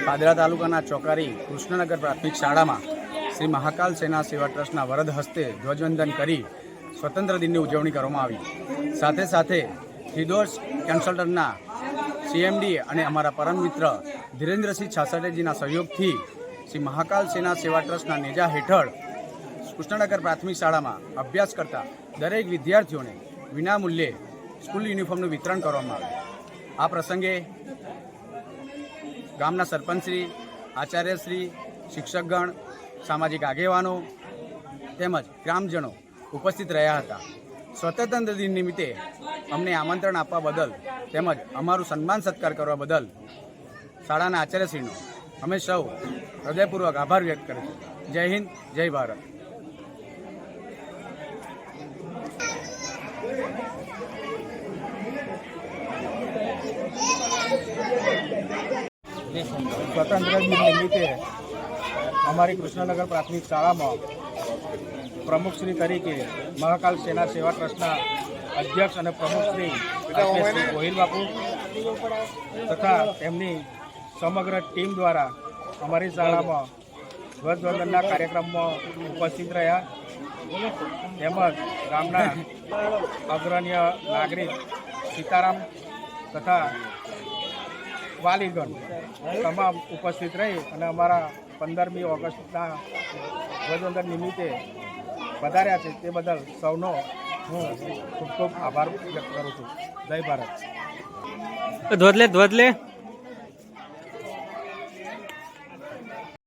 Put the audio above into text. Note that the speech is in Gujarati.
પાદરા તાલુકાના ચોકારી કૃષ્ણનગર પ્રાથમિક શાળામાં શ્રી મહાકાલ સેના સેવા ટ્રસ્ટના વરદ હસ્તે ધ્વજવંદન કરી સ્વતંત્ર દિનની ઉજવણી કરવામાં આવી। સાથે સાથે થિદોસ કન્સલ્ટન્ટના CMD અને અમારા પરમ મિત્ર ધીરેન્દ્રસિંહ છાસટેજીના સહયોગથી શ્રી મહાકાલ સેના સેવા ટ્રસ્ટના નેજા હેઠળ કૃષ્ણનગર પ્રાથમિક શાળામાં અભ્યાસ કરતા દરેક વિદ્યાર્થીઓને વિનામૂલ્યે સ્કૂલ યુનિફોર્મનું વિતરણ કરવામાં આવ્યું। આ પ્રસંગે ગામના સરપંચશ્રી, આચાર્યશ્રી, શિક્ષકગણ, સામાજિક આગેવાનો તેમજ ગ્રામજનો ઉપસ્થિત રહ્યા હતા। સ્વતંત્ર દિન નિમિત્તે અમને આમંત્રણ આપવા બદલ તેમજ અમારું સન્માન સત્કાર કરવા બદલ શાળાના આચાર્યશ્રીનો અમે સૌ હૃદયપૂર્વક આભાર વ્યક્ત કરીએ છીએ। જય હિન્દ, જય ભારત। સ્વતંત્ર દિન નિમિત્તે અમારી કૃષ્ણનગર પ્રાથમિક શાળામાં પ્રમુખશ્રી તરીકે મહાકાલ સેના સેવા ટ્રસ્ટના અધ્યક્ષ અને પ્રમુખશ્રી ગોહિલ બાપુ તથા તેમની સમગ્ર ટીમ દ્વારા અમારી શાળામાં ધ્વજવંદનના કાર્યક્રમમાં ઉપસ્થિત રહ્યા તેમજ ગામના અગ્રણ્ય નાગરિક સીતારામ તથા વાલીગણ તમામ ઉપસ્થિત રહી અને અમારા 15મી ઓગસ્ટના ધ્વજવંદન નિમિત્તે વધાર્યા છે તે બદલ સૌનો હું ખૂબ ખૂબ આભાર વ્યક્ત કરું છું। જય ભારત। ધ્વજ લે